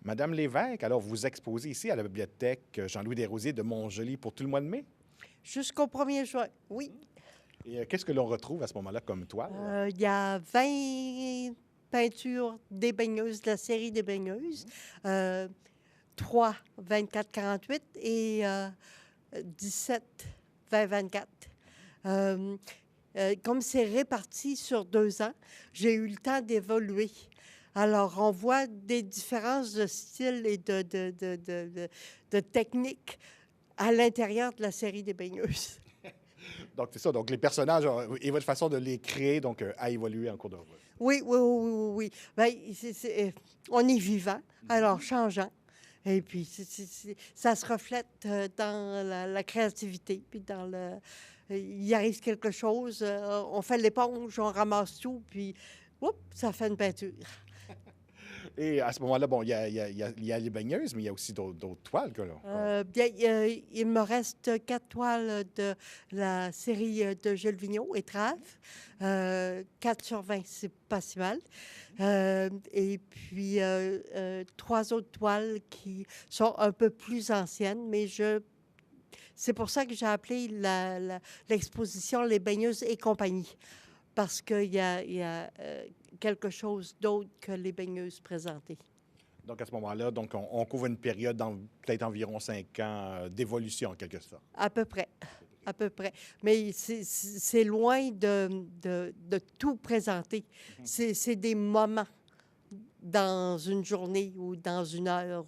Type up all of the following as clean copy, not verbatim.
Madame Lévesque, alors vous exposez ici à la bibliothèque Jean-Louis Desrosiers de Montjoly pour tout le mois de mai. Jusqu'au 1er juin, oui. Et qu'est-ce que l'on retrouve à ce moment-là comme toile? Il y a 20 peintures des baigneuses, de la série des baigneuses. 3, 24-48 et 17, 20-24. Comme c'est réparti sur 2 ans, j'ai eu le temps d'évoluer. Alors, on voit des différences de style et de technique à l'intérieur de la série des baigneuses. Donc, c'est ça. Donc, les personnages et votre façon de les créer donc, a évolué en cours de route. Oui, oui, oui, oui, oui. Bien, on est vivant, alors changeant. Et puis, ça se reflète dans la créativité, puis dans le... Il arrive quelque chose, on fait l'éponge, on ramasse tout, puis, oups, ça fait une peinture. Et à ce moment-là, bon, il y a les baigneuses, mais il y a aussi d'autres toiles. Bien, il me reste 4 toiles de la série de Gilles Vigneault, Étrave. 4 sur 20, c'est pas si mal. Et puis, 3 autres toiles qui sont un peu plus anciennes, mais c'est pour ça que j'ai appelé l'exposition Les baigneuses et compagnie, parce qu'il y a quelque chose d'autre que les baigneuses présentées. Donc, à ce moment-là, donc, on couvre une période peut-être environ 5 ans d'évolution, en quelque sorte. À peu près. À peu près. Mais c'est loin de tout présenter. C'est des moments dans une journée ou dans une heure.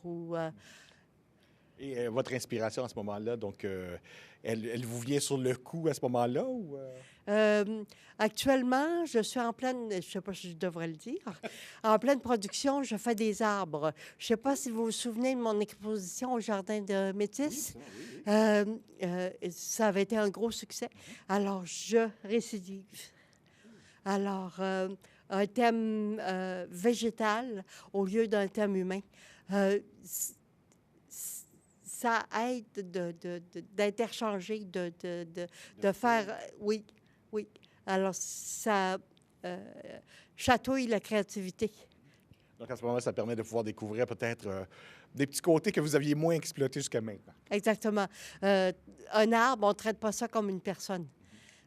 Et votre inspiration à ce moment-là, donc, elle vous vient sur le coup à ce moment-là? Ou, Actuellement, je suis en pleine, je ne sais pas si je devrais le dire, en pleine production, je fais des arbres. Je ne sais pas si vous vous souvenez de mon exposition au Jardin de Métis. Ça avait été un gros succès. Alors, je récidive. Alors, un thème végétal au lieu d'un thème humain. Ça aide d'interchanger, de faire... Oui, oui. Alors, ça chatouille la créativité. donc, à ce moment-là, ça permet de pouvoir découvrir peut-être des petits côtés que vous aviez moins exploités jusqu'à maintenant. Exactement. Un arbre, on ne traite pas ça comme une personne.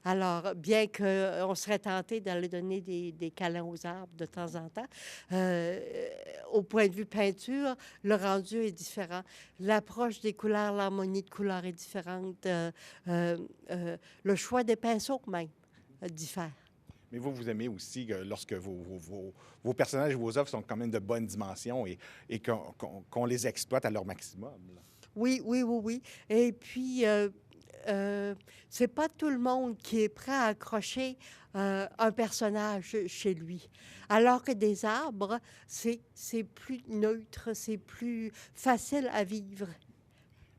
Alors, bien qu'on serait tenté d'aller donner des câlins aux arbres de temps en temps, au point de vue peinture, le rendu est différent. L'approche des couleurs, l'harmonie de couleurs est différente. Le choix des pinceaux, même, diffère. Mais vous aimez aussi que lorsque vos personnages et vos œuvres sont quand même de bonne dimension et qu'on les exploite à leur maximum. Là. Oui, oui, oui, oui. Et puis, c'est pas tout le monde qui est prêt à accrocher un personnage chez lui. Alors que des arbres, c'est plus neutre, c'est plus facile à vivre.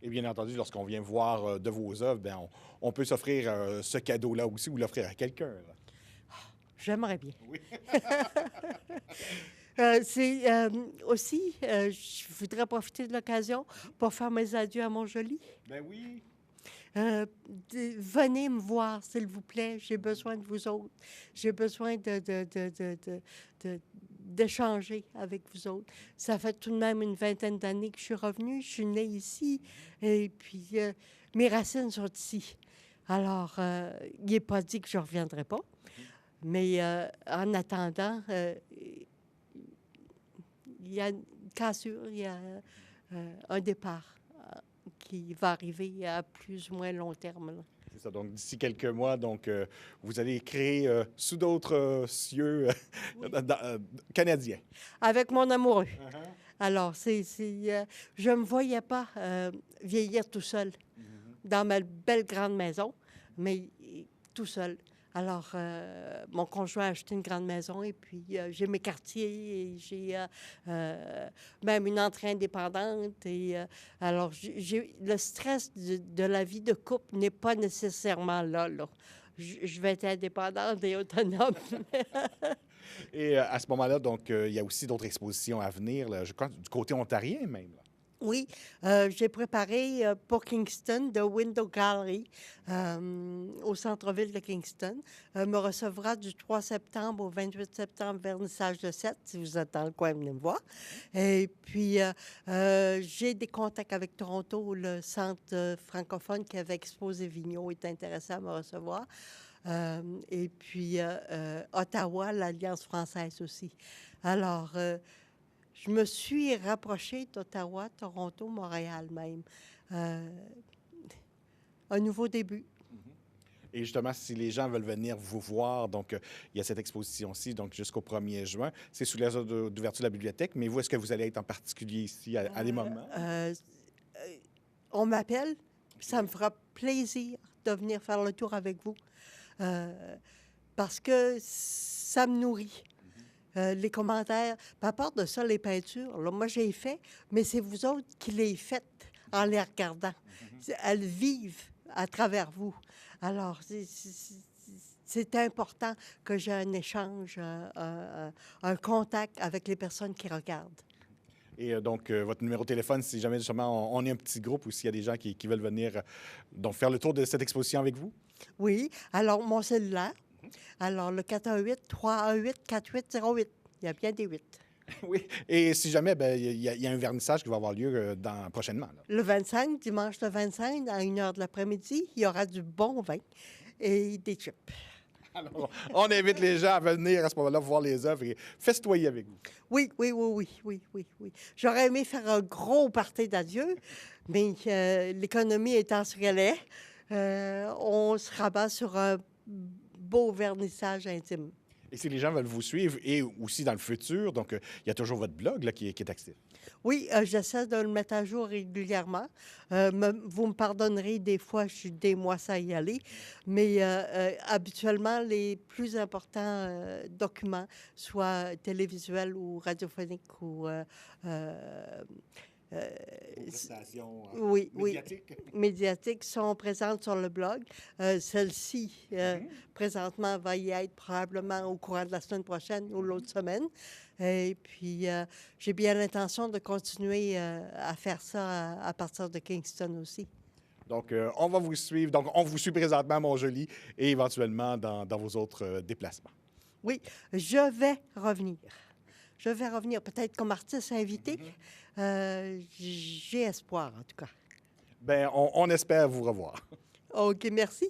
Et bien entendu, lorsqu'on vient voir de vos œuvres, bien, on peut s'offrir ce cadeau-là aussi ou l'offrir à quelqu'un. Là. J'aimerais bien. Oui. C'est aussi, je voudrais profiter de l'occasion pour faire mes adieux à Montjoly. Ben oui. Venez me voir, s'il vous plaît. J'ai besoin de vous autres. J'ai besoin d'échanger avec vous autres. Ça fait tout de même une 20aine d'années que je suis revenue. Je suis née ici. Et puis, mes racines sont ici. Alors, il n'est pas dit que je ne reviendrai pas. Mais en attendant, il y a une cassure, il y a un départ qui va arriver à plus ou moins long terme. Là. C'est ça. Donc, d'ici quelques mois, donc, vous allez créer sous d'autres cieux Oui. canadiens. Avec mon amoureux. Alors, je ne me voyais pas vieillir tout seul dans ma belle grande maison, mais tout seul. Alors, mon conjoint a acheté une grande maison et puis j'ai mes quartiers et j'ai même une entrée indépendante. Et alors, le stress de la vie de couple n'est pas nécessairement là. Je vais être indépendante et autonome. Et à ce moment-là, donc, il y a aussi d'autres expositions à venir, là, je crois, du côté ontarien même. Là. Oui, j'ai préparé pour Kingston, The Window Gallery, au centre-ville de Kingston. Me recevra du 3 septembre au 28 septembre, vernissage de 7, si vous êtes dans le coin, venez me voir. Et puis, j'ai des contacts avec Toronto, le centre francophone qui avait exposé Vigneault est intéressé à me recevoir. Et puis, Ottawa, l'Alliance française aussi. Alors, je me suis rapprochée d'Ottawa, Toronto, Montréal même. Un nouveau début. Et justement, si les gens veulent venir vous voir, donc il y a cette exposition-ci, donc jusqu'au 1er juin. C'est sous les heures d'ouverture de la bibliothèque, mais vous, est-ce que vous allez être en particulier ici à des moments? On m'appelle, ça me fera plaisir de venir faire le tour avec vous. Parce que ça me nourrit. Les commentaires. Puis à part de ça, les peintures, là, moi, j'ai fait, mais c'est vous autres qui les faites en les regardant. Elles vivent à travers vous. Alors, c'est important que j'ai un échange, un contact avec les personnes qui regardent. Et donc, votre numéro de téléphone, si jamais justement on est un petit groupe ou s'il y a des gens qui veulent venir donc faire le tour de cette exposition avec vous? Oui. Alors, mon cellulaire. Alors, le 418-318-4808. Il y a bien des 8. Oui. Et si jamais, bien, il y a un vernissage qui va avoir lieu prochainement. Là. Le 25, dimanche le 25, à 1 h de l'après-midi, il y aura du bon vin et des chips. Alors, on invite les gens à venir à ce moment-là voir les œuvres et festoyer avec vous. Oui. J'aurais aimé faire un gros party d'adieu, mais l'économie étant ce qu'elle est, on se rabat sur un beau vernissage intime. Et si les gens veulent vous suivre et aussi dans le futur, donc il y a toujours votre blog là, qui est actif. Oui, j'essaie de le mettre à jour régulièrement. Vous me pardonnerez, des fois, je suis des mois sans y aller, mais habituellement, les plus importants documents, soit télévisuels ou radiophoniques ou prestations oui, médiatiques. médiatiques sont présentes sur le blog. Celle-ci, présentement, va y être probablement au courant de la semaine prochaine ou l'autre semaine. Et puis, j'ai bien l'intention de continuer à faire ça à partir de Kingston aussi. Donc, on va vous suivre. Donc, on vous suit présentement à Mont-Joli et éventuellement dans vos autres déplacements. Oui, je vais revenir. Je vais revenir peut-être comme artiste invité. J'ai espoir, en tout cas. Bien, on espère vous revoir. OK, merci.